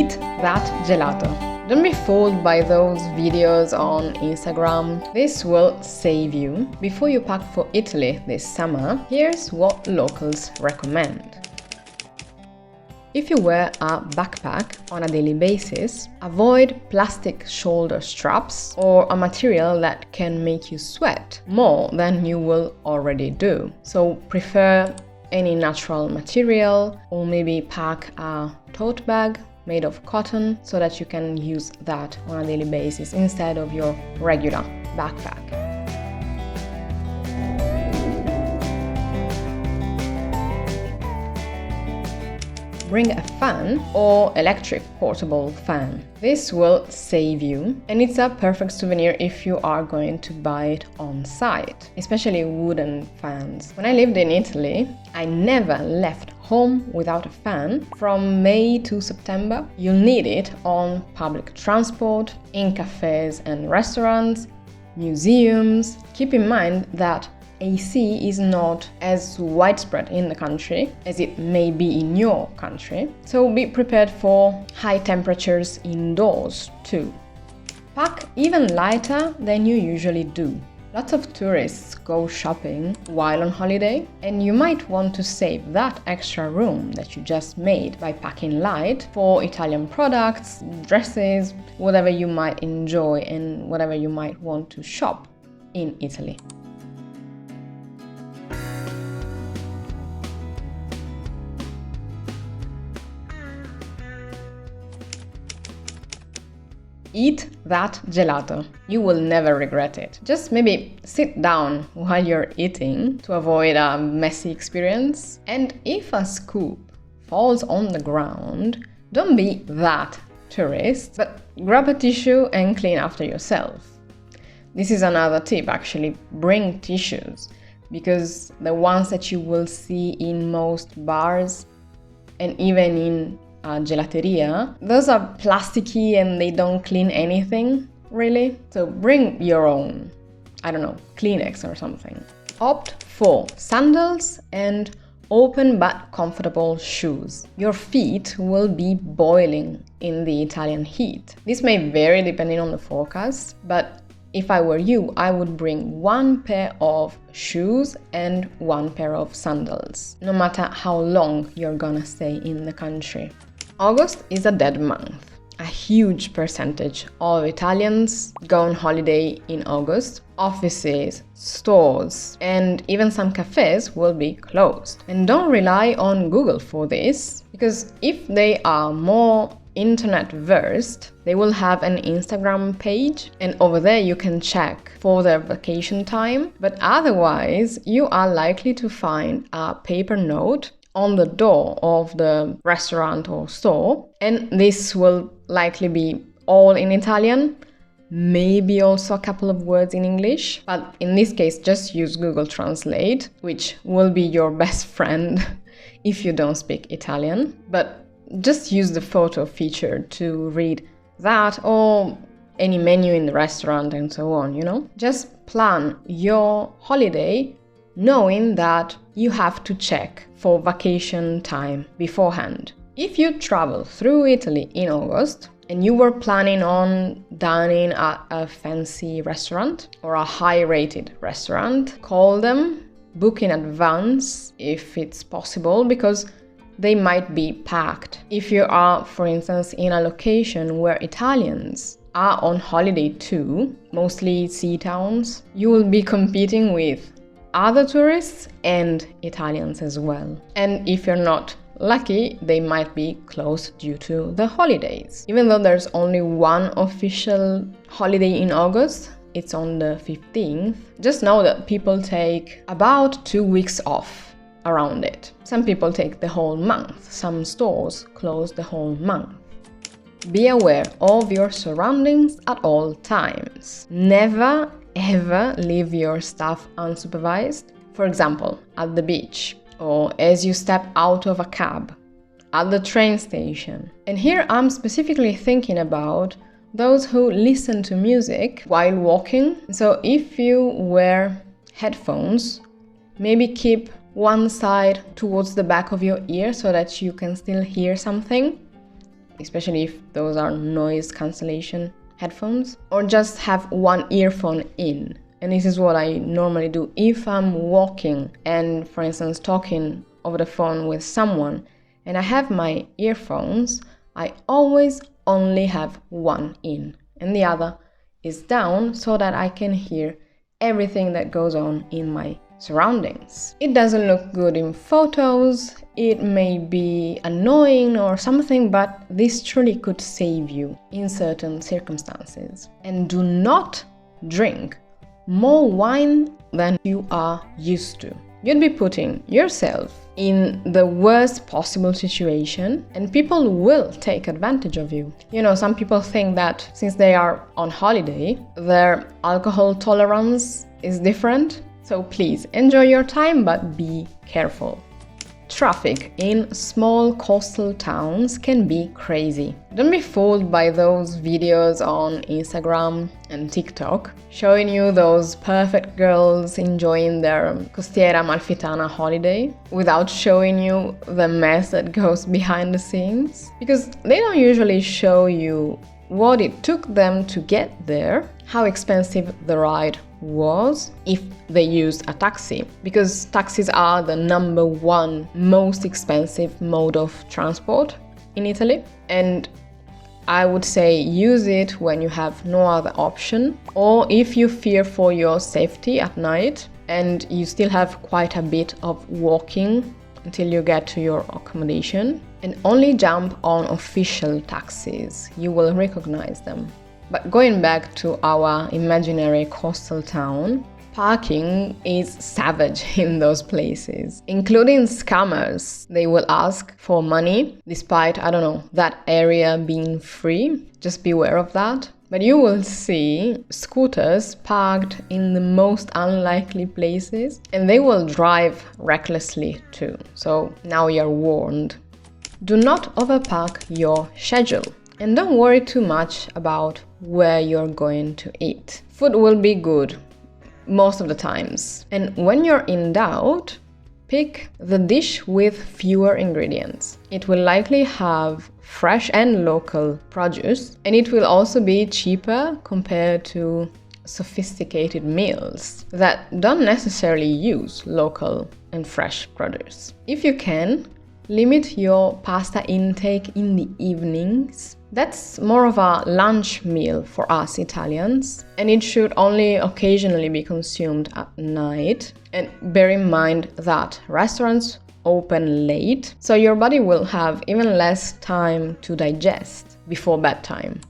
Eat that gelato. Don't be fooled by those videos on Instagram. This will save you. Before you pack for Italy this summer, here's what locals recommend. If you wear a backpack on a daily basis, avoid plastic shoulder straps or a material that can make you sweat more than you will already do. So prefer any natural material, or maybe pack a tote bag made of cotton so that you can use that on a daily basis instead of your regular backpack. Bring a fan or electric portable fan. This will save you, and it's a perfect souvenir if you are going to buy it on site, especially wooden fans. When I lived in Italy, I never left home without a fan. From May to September, you'll need it on public transport, in cafes and restaurants, museums. Keep in mind that AC is not as widespread in the country as it may be in your country, so be prepared for high temperatures indoors too. Pack even lighter than you usually do. Lots of tourists go shopping while on holiday, and you might want to save that extra room that you just made by packing light for Italian products, dresses, whatever you might enjoy and whatever you might want to shop in Italy. Eat that gelato. You will never regret it. Just maybe sit down while you're eating to avoid a messy experience. And if a scoop falls on the ground, don't be that tourist, but grab a tissue and clean after yourself. This is another tip, actually. Bring tissues, because the ones that you will see in most bars and even in gelateria, those are plasticky and they don't clean anything, really. So bring your own, I don't know, Kleenex or something. Opt for sandals and open but comfortable shoes. Your feet will be boiling in the Italian heat. This may vary depending on the forecast, but if I were you, I would bring one pair of shoes and one pair of sandals, no matter how long you're gonna stay in the country. August is a dead month. A huge percentage of Italians go on holiday in August. Offices, stores, and even some cafes will be closed. And don't rely on Google for this, because if they are more internet versed, they will have an Instagram page, and over there you can check for their vacation time. But otherwise, you are likely to find a paper note on the door of the restaurant or store, and this will likely be all in Italian, maybe also a couple of words in English, but in this case just use Google Translate, which will be your best friend if you don't speak Italian. But just use the photo feature to read that, or any menu in the restaurant and so on, you know? Just plan your holiday knowing that you have to check for vacation time beforehand. If you travel through Italy in August and you were planning on dining at a fancy restaurant or a high-rated restaurant, call them, book in advance if it's possible, because they might be packed. If you are, for instance, in a location where Italians are on holiday too, mostly sea towns, you will be competing with other tourists and Italians as well. And if you're not lucky, they might be closed due to the holidays. Even though there's only one official holiday in August, it's on the 15th, just know that people take about 2 weeks off around it. Some people take the whole month. Some stores close the whole month. Be aware of your surroundings at all times. Never ever leave your stuff unsupervised. For example, at the beach, or as you step out of a cab, at the train station. And here I'm specifically thinking about those who listen to music while walking. So if you wear headphones, maybe keep one side towards the back of your ear so that you can still hear something. especially if those are noise cancellation headphones, or just have one earphone in. And this is what I normally do. If I'm walking and, for instance, talking over the phone with someone and I have my earphones, I always only have one in and the other is down so that I can hear everything that goes on in my surroundings. It doesn't look good in photos, it may be annoying or something, but this truly could save you in certain circumstances. And do not drink more wine than you are used to. You'd be putting yourself in the worst possible situation and people will take advantage of you. You know, some people think that since they are on holiday, their alcohol tolerance is different. So please enjoy your time, but be careful. Traffic in small coastal towns can be crazy. Don't be fooled by those videos on Instagram and TikTok showing you those perfect girls enjoying their Costiera Amalfitana holiday without showing you the mess that goes behind the scenes. Because they don't usually show you what it took them to get there, how expensive the ride was, if they used a taxi, because taxis are the number one most expensive mode of transport in Italy. And I would say use it when you have no other option, or if you fear for your safety at night and you still have quite a bit of walking until you get to your accommodation. And only jump on official taxis, you will recognize them. But going back to our imaginary coastal town, parking is savage in those places, including scammers. They will ask for money despite, I don't know, that area being free. Just beware of that. But you will see scooters parked in the most unlikely places and they will drive recklessly too. So now you're warned. Do not overpack your schedule. And don't worry too much about where you're going to eat. Food will be good most of the times. And when you're in doubt, pick the dish with fewer ingredients. It will likely have fresh and local produce, and it will also be cheaper compared to sophisticated meals that don't necessarily use local and fresh produce. If you can, limit your pasta intake in the evenings. That's more of a lunch meal for us Italians, and it should only occasionally be consumed at night. And bear in mind that restaurants open late, so your body will have even less time to digest before bedtime.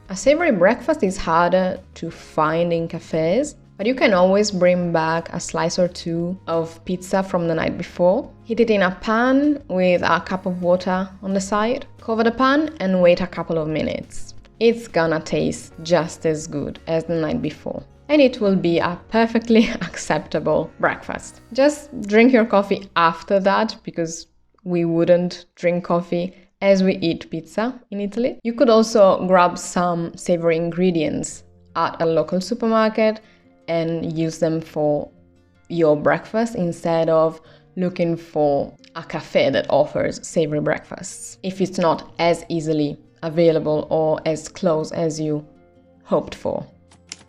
A savory breakfast is harder to find in cafes, but you can always bring back a slice or two of pizza from the night before. Heat it in a pan with a cup of water on the side. Cover the pan and wait a couple of minutes. It's gonna taste just as good as the night before. And it will be a perfectly acceptable breakfast. Just drink your coffee after that, because we wouldn't drink coffee as we eat pizza in Italy. You could also grab some savory ingredients at a local supermarket and use them for your breakfast instead of looking for a cafe that offers savory breakfasts, if it's not as easily available or as close as you hoped for.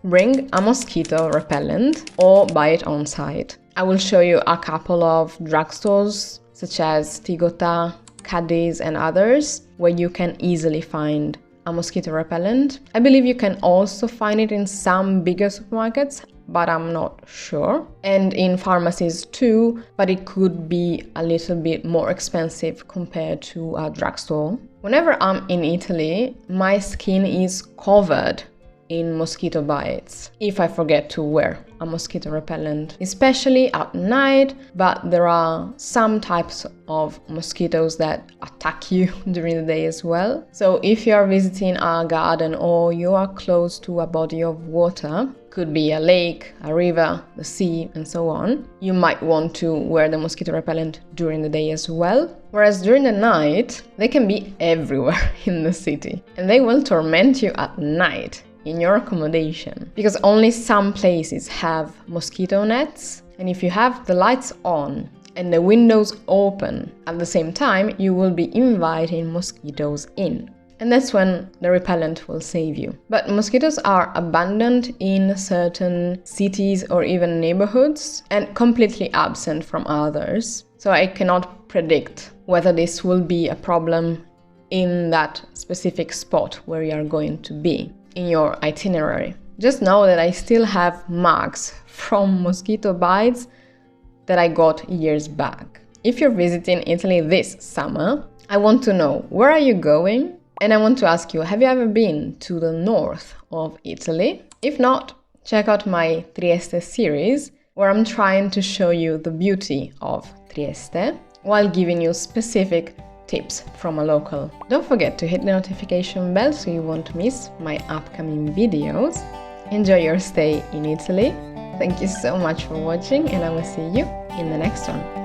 Bring a mosquito repellent or buy it on site. I will show you a couple of drugstores such as Tigota, Cadiz and others where you can easily find a mosquito repellent. I believe you can also find it in some bigger supermarkets, but I'm not sure. And in pharmacies too, but it could be a little bit more expensive compared to a drugstore. Whenever I'm in Italy, my skin is covered in mosquito bites if I forget to wear a mosquito repellent, especially at night. But there are some types of mosquitoes that attack you during the day as well. So if you are visiting a garden or you are close to a body of water, could be a lake, a river, the sea, and so on, you might want to wear the mosquito repellent during the day as well. Whereas during the night, they can be everywhere in the city and they will torment you at night in your accommodation, because only some places have mosquito nets, and if you have the lights on and the windows open at the same time, you will be inviting mosquitoes in. And that's when the repellent will save you. But mosquitoes are abundant in certain cities or even neighborhoods and completely absent from others. So I cannot predict whether this will be a problem in that specific spot where you are going to be in your itinerary. Just know that I still have marks from mosquito bites that I got years back. If you're visiting Italy this summer, I want to know, where are you going? And I want to ask you, have you ever been to the north of Italy? If not, check out my Trieste series, where I'm trying to show you the beauty of Trieste while giving you specific tips from a local. Don't forget to hit the notification bell so you won't miss my upcoming videos. Enjoy your stay in Italy. Thank you so much for watching, and I will see you in the next one.